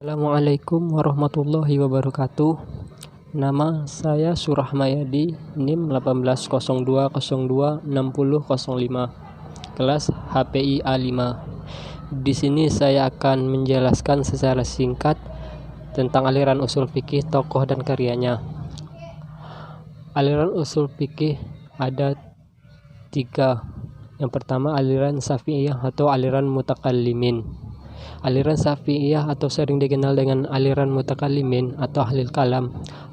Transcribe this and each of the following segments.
Assalamualaikum warahmatullahi wabarakatuh. Nama saya Surahmayadi, NIM 1802026005, kelas HPI A5. Di sini saya akan menjelaskan secara singkat tentang aliran usul fikih, tokoh dan karyanya. Aliran usul fikih ada 3. Yang pertama, aliran Syafi'iyah atau aliran mutakallimin. Aliran Syafi'iyah atau sering dikenal dengan aliran mutakallimin atau ahlul kalam.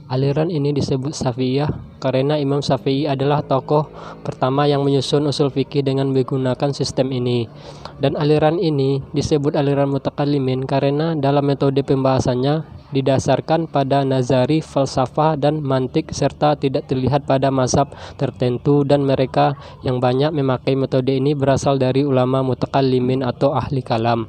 Aliran ini disebut Syafi'iyah karena Imam Syafi'i adalah tokoh pertama yang menyusun usul fikih dengan menggunakan sistem ini. Dan aliran ini disebut aliran mutakallimin karena dalam metode pembahasannya didasarkan pada nazari, falsafah, dan mantik serta tidak terlihat pada mazhab tertentu, dan mereka yang banyak memakai metode ini berasal dari ulama mutakallimin atau ahli kalam.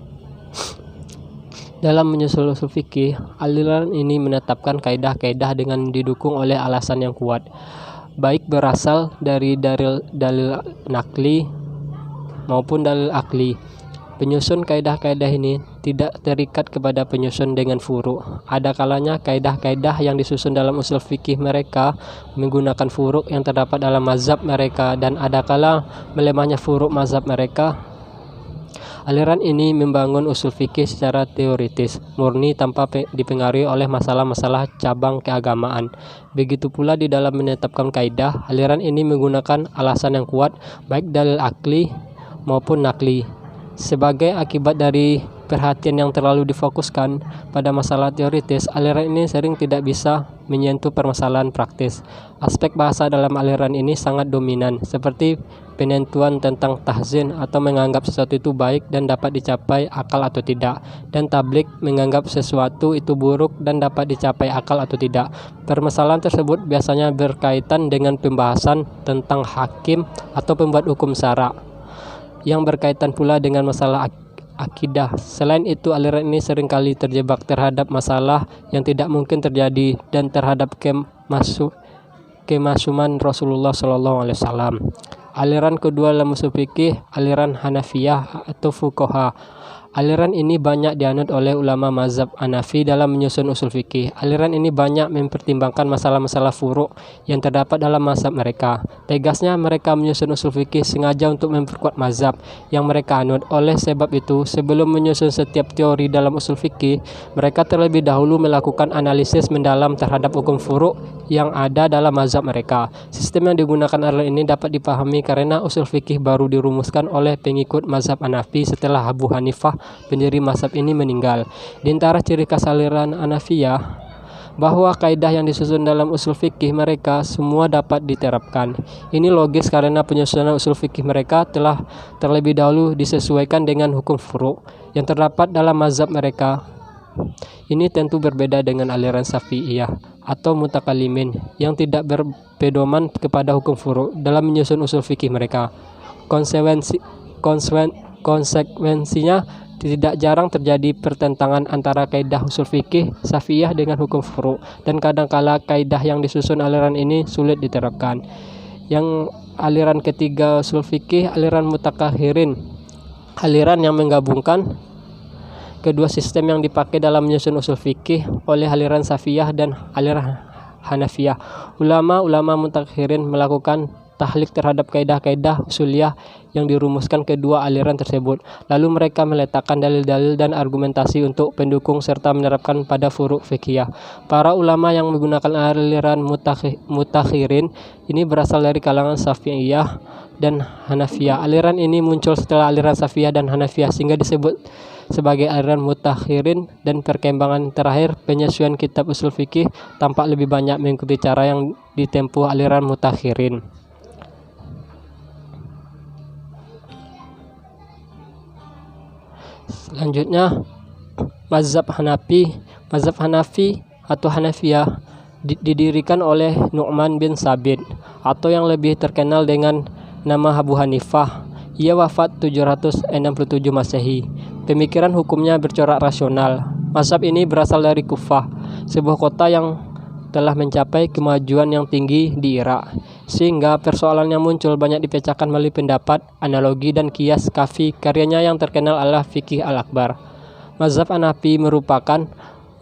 Dalam menyusun usul fikih, aliran ini menetapkan kaidah-kaidah dengan didukung oleh alasan yang kuat, baik berasal dari dalil nakli maupun dalil akli. Penyusun kaidah-kaidah ini tidak terikat kepada penyusun dengan furu'. Ada kalanya kaidah-kaidah yang disusun dalam usul fikih mereka menggunakan furu' yang terdapat dalam mazhab mereka, dan ada kala melemahnya furu' mazhab mereka. Aliran ini membangun usul fikih secara teoritis, murni tanpa dipengaruhi oleh masalah-masalah cabang keagamaan. Begitu pula di dalam menetapkan kaidah, aliran ini menggunakan alasan yang kuat, baik dalil akli maupun nakli. Sebagai akibat dari perhatian yang terlalu difokuskan pada masalah teoritis, aliran ini sering tidak bisa menyentuh permasalahan praktis. Aspek bahasa dalam aliran ini sangat dominan, seperti penentuan tentang tahzin atau menganggap sesuatu itu baik dan dapat dicapai akal atau tidak, dan tablik menganggap sesuatu itu buruk dan dapat dicapai akal atau tidak. Permasalahan tersebut biasanya berkaitan dengan pembahasan tentang hakim atau pembuat hukum syara, yang berkaitan pula dengan masalah akidah. Selain itu, aliran ini seringkali terjebak terhadap masalah yang tidak mungkin terjadi dan terhadap kemasuman Rasulullah SAW. Aliran kedua dalam usul fikih, aliran Hanafiyah atau fuqaha. Aliran ini banyak dianut oleh ulama mazhab Hanafi dalam menyusun usul fikih. Aliran ini banyak mempertimbangkan masalah-masalah furu' yang terdapat dalam mazhab mereka. Tegasnya, mereka menyusun usul fikih sengaja untuk memperkuat mazhab yang mereka anut. Oleh sebab itu, sebelum menyusun setiap teori dalam usul fikih, mereka terlebih dahulu melakukan analisis mendalam terhadap hukum furu' yang ada dalam mazhab mereka. Sistem yang digunakan aliran ini dapat dipahami karena usul fikih baru dirumuskan oleh pengikut mazhab Hanafi setelah Abu Hanifah, pendiri mazhab ini, meninggal. Di antara ciri khas aliran Hanafiyah bahwa kaidah yang disusun dalam usul fikih mereka semua dapat diterapkan. Ini logis karena penyusunan usul fikih mereka telah terlebih dahulu disesuaikan dengan hukum furu' yang terdapat dalam mazhab mereka. Ini tentu berbeda dengan aliran Syafi'iyah atau mutakallimin yang tidak berpedoman kepada hukum furu' dalam menyusun usul fikih mereka. Konsekuensinya tidak jarang terjadi pertentangan antara kaidah usul fikih Syafi'iyah dengan hukum furu', dan kadangkala kaidah yang disusun aliran ini sulit diterapkan. Yang aliran ketiga usul fikih, aliran mutakakhirin, aliran yang menggabungkan kedua sistem yang dipakai dalam menyusun usul fikih oleh aliran Syafi'iyah dan aliran Hanafiyah. Ulama mutakakhirin melakukan tahlik terhadap kaidah-kaidah usuliyah yang dirumuskan kedua aliran tersebut. Lalu mereka meletakkan dalil-dalil dan argumentasi untuk pendukung serta menerapkan pada furu' fikih. Para ulama yang menggunakan aliran mutakhirin ini berasal dari kalangan Syafi'iyah dan Hanafiyah. Aliran ini muncul setelah aliran Syafi'iyah dan Hanafiyah sehingga disebut sebagai aliran mutakhirin, dan perkembangan terakhir penyusunan kitab usul fikih tampak lebih banyak mengikuti cara yang ditempuh aliran mutakhirin. Selanjutnya, mazhab Hanafi atau Hanafiyah didirikan oleh Nu'man bin Sabit atau yang lebih terkenal dengan nama Abu Hanifah. Ia wafat 767 Masehi. Pemikiran hukumnya bercorak rasional. Mazhab ini berasal dari Kufah, sebuah kota yang telah mencapai kemajuan yang tinggi di Irak, sehingga persoalan yang muncul banyak dipecahkan melalui pendapat, analogi, dan kias kafi. Karyanya yang terkenal adalah Fiqih Al-Akbar. Mazhab Hanafi merupakan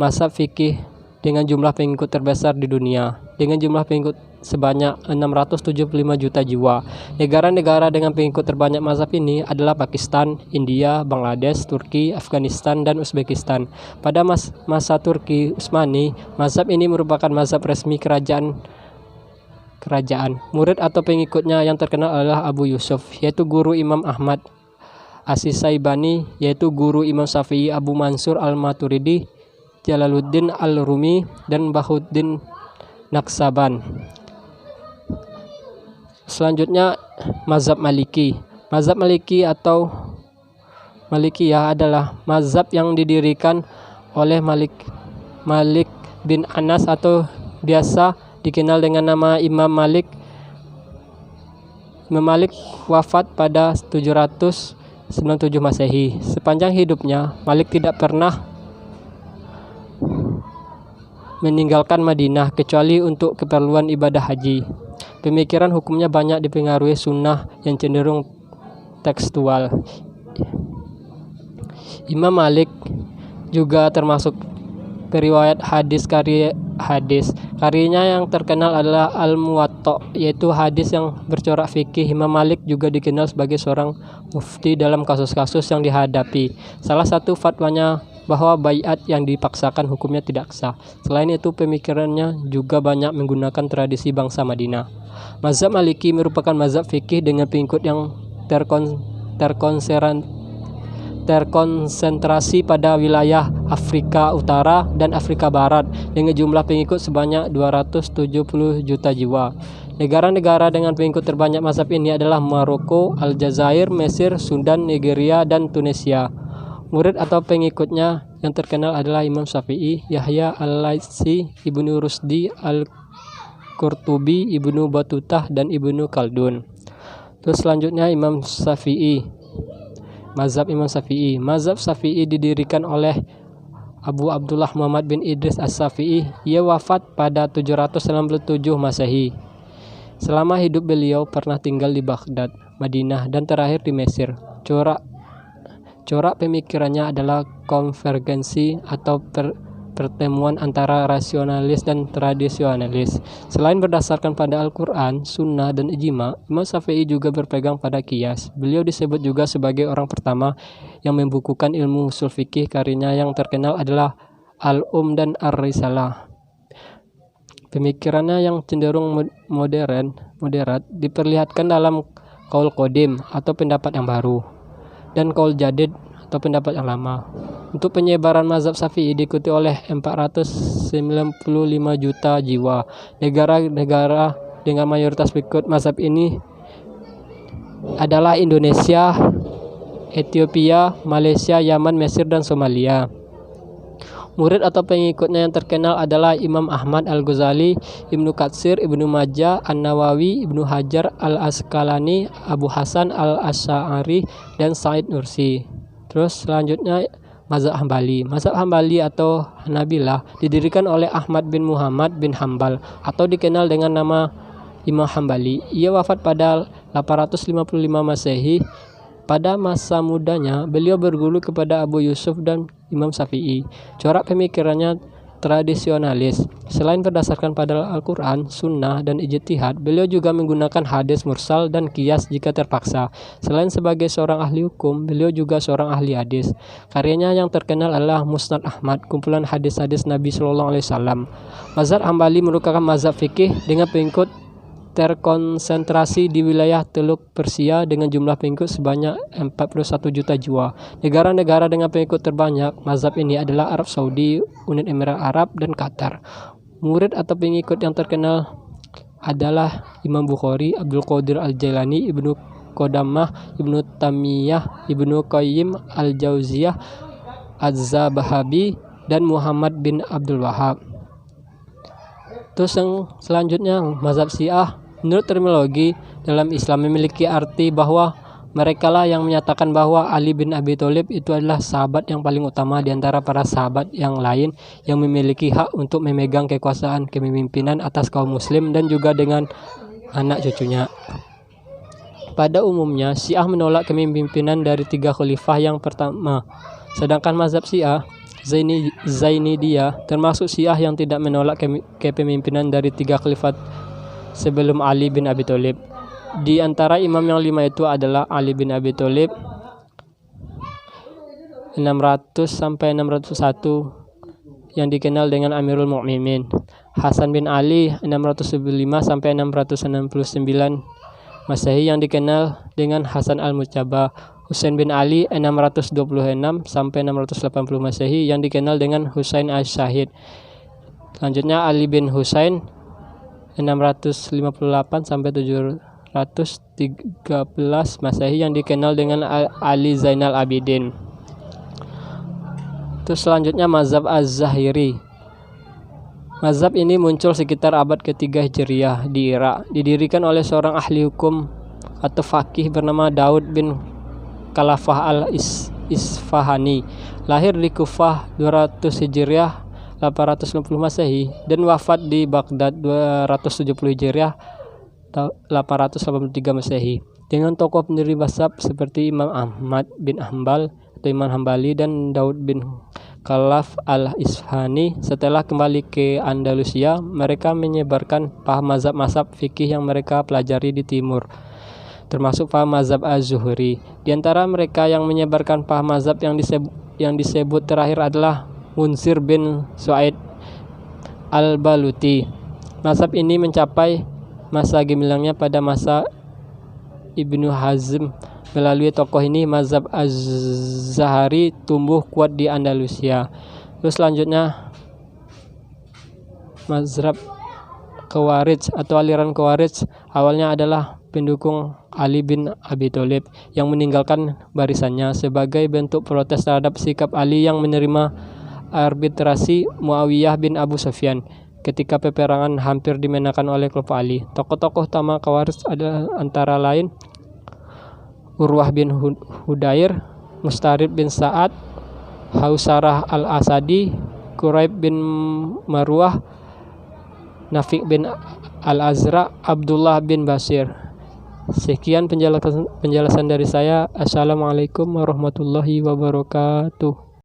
mazhab fikih dengan jumlah pengikut terbesar di dunia, dengan jumlah pengikut sebanyak 675 juta jiwa. Negara-negara dengan pengikut terbanyak mazhab ini adalah Pakistan, India, Bangladesh, Turki, Afghanistan, dan Uzbekistan. Pada masa Turki Utsmani, mazhab ini merupakan mazhab resmi kerajaan. Murid atau pengikutnya yang terkenal adalah Abu Yusuf, yaitu guru Imam Ahmad As-Syaibani, yaitu guru Imam Syafi'i, Abu Mansur Al-Maturidi, Jalaluddin Al-Rumi, dan Bahuddin Naksaban. Selanjutnya mazhab Maliki. Mazhab Maliki atau Malikiyah adalah mazhab yang didirikan oleh Malik bin Anas atau biasa dikenal dengan nama Imam Malik. Imam Malik wafat pada 797 Masehi. Sepanjang hidupnya, Malik tidak pernah meninggalkan Madinah kecuali untuk keperluan ibadah haji. Pemikiran hukumnya banyak dipengaruhi sunnah yang cenderung tekstual. Imam Malik juga termasuk periwayat karyanya yang terkenal adalah Al-Muwatta, yaitu hadis yang bercorak fikih. Imam Malik juga dikenal sebagai seorang mufti dalam kasus-kasus yang dihadapi. Salah satu fatwanya bahwa baiat yang dipaksakan hukumnya tidak sah. Selain itu, pemikirannya juga banyak menggunakan tradisi bangsa Madinah. Mazhab Maliki merupakan mazhab fikih dengan pengikut yang terkonsentrasi pada wilayah Afrika Utara dan Afrika Barat dengan jumlah pengikut sebanyak 270 juta jiwa. Negara-negara dengan pengikut terbanyak mazhab ini adalah Maroko, Aljazair, Mesir, Sudan, Nigeria, dan Tunisia. Murid atau pengikutnya yang terkenal adalah Imam Syafi'i, Yahya Al-Laitsi, Ibnu Rusdi, Al-Qurtubi, Ibnu Batutah, dan Ibnu Khaldun. Terus selanjutnya Imam Syafi'i. Mazhab Imam Syafi'i. Mazhab Syafi'i didirikan oleh Abu Abdullah Muhammad bin Idris As-Syafi'i. Ia wafat pada 797 Masehi. Selama hidup beliau pernah tinggal di Baghdad, Madinah, dan terakhir di Mesir. Corak pemikirannya adalah konvergensi atau pertemuan antara rasionalis dan tradisionalis. Selain berdasarkan pada Al-Quran, Sunnah, dan Ijma, Imam Syafi'i juga berpegang pada qiyas. Beliau disebut juga sebagai orang pertama yang membukukan ilmu usul fikih. Karyanya yang terkenal adalah Al-Dan Ar-Risalah. Pemikirannya yang cenderung moderat diperlihatkan dalam Qaul Qadim atau pendapat yang baru, dan Qaul Jadid atau pendapat yang lama. Untuk penyebaran mazhab Syafi'i diikuti oleh 495 juta jiwa. Negara-negara dengan mayoritas pengikut mazhab ini adalah Indonesia, Ethiopia, Malaysia, Yaman, Mesir, dan Somalia. Murid atau pengikutnya yang terkenal adalah Imam Ahmad Al-Ghazali, Ibnu Katsir, Ibnu Majah, An-Nawawi, Ibnu Hajar Al-Asqalani, Abu Hasan Al-Asy'ari, dan Said Nursi. Terus selanjutnya mazhab Hambali. Mazhab Hambali atau Hanabilah didirikan oleh Ahmad bin Muhammad bin Hambal atau dikenal dengan nama Imam Hambali. Ia wafat pada 855 Masehi. Pada masa mudanya, beliau berguru kepada Abu Yusuf dan Imam Syafi'i. Corak pemikirannya tradisionalis. Selain berdasarkan pada Al-Quran, Sunnah, dan ijtihad, beliau juga menggunakan hadis mursal dan qiyas jika terpaksa. Selain sebagai seorang ahli hukum, beliau juga seorang ahli hadis. Karyanya yang terkenal adalah Musnad Ahmad, kumpulan hadis-hadis Nabi SAW. Mazhab Hambali merupakan mazhab fikih dengan pengikut terkonsentrasi di wilayah Teluk Persia dengan jumlah pengikut sebanyak 41 juta jiwa. Negara-negara dengan pengikut terbanyak mazhab ini adalah Arab Saudi, Uni Emirat Arab, dan Qatar. Murid atau pengikut yang terkenal adalah Imam Bukhari, Abdul Qadir Al-Jailani, Ibnu Qudamah, Ibnu Tamiyah, Ibnu Qayyim Al-Jauziyah, Az-Zabahabi, dan Muhammad bin Abdul Wahhab. Terus yang selanjutnya mazhab Syiah. Menurut terminologi dalam Islam memiliki arti bahwa merekalah yang menyatakan bahwa Ali bin Abi Thalib itu adalah sahabat yang paling utama di antara para sahabat yang lain yang memiliki hak untuk memegang kekuasaan kepemimpinan atas kaum muslim dan juga dengan anak cucunya. Pada umumnya Syiah menolak kepemimpinan dari 3 khalifah yang pertama. Sedangkan mazhab Syiah Zainidiyah, termasuk Syiah yang tidak menolak kepemimpinan dari 3 khalifat sebelum Ali bin Abi Thalib. Di antara imam yang 5 itu adalah Ali bin Abi Thalib 600 sampai 601 yang dikenal dengan Amirul Mukminin, Hasan bin Ali 675 sampai 669 Masehi yang dikenal dengan Hasan al-Mujtaba, Husain bin Ali 626 sampai 680 Masehi yang dikenal dengan Husain as-Syahid. Selanjutnya Ali bin Husain 658 sampai 713 Masehi yang dikenal dengan Ali Zainal Abidin. Terus selanjutnya mazhab Az-Zahiri. Mazhab ini muncul sekitar abad ketiga Hijriah di Irak. Didirikan oleh seorang ahli hukum atau faqih bernama Daud bin Khalafah al-Isfahani. Lahir di Kufah 200 Hijriah 850 Masehi dan wafat di Baghdad 270 Hijriah 883 Masehi. Dengan tokoh pendiri mazhab seperti Imam Ahmad bin Hanbal atau Imam Hambali dan Daud bin Khalaf al-Isfahani. Setelah kembali ke Andalusia, mereka menyebarkan paham mazhab-mazhab fikih yang mereka pelajari di timur, termasuk paham mazhab Az-Zuhri. Di antara mereka yang menyebarkan paham mazhab yang disebut terakhir adalah Munsir bin Suaid al-Baluti. Mazhab ini mencapai masa gemilangnya pada masa Ibnu Hazm. Melalui tokoh ini mazhab Az-Zahari tumbuh kuat di Andalusia. Terus selanjutnya mazhab Khawarij atau aliran Khawarij awalnya adalah pendukung Ali bin Abi Thalib yang meninggalkan barisannya sebagai bentuk protes terhadap sikap Ali yang menerima arbitrasi Muawiyah bin Abu Sufyan ketika peperangan hampir dimenangkan oleh kelompok Ali. Tokoh-tokoh utama Khawarij adalah antara lain Urwah bin Hudair, Mustarid bin Sa'ad, Hausarah al-Asadi, Quraib bin Marwah, Nafi' bin al-Azra, Abdullah bin Basir. Sekian penjelasan dari saya. Assalamualaikum warahmatullahi wabarakatuh.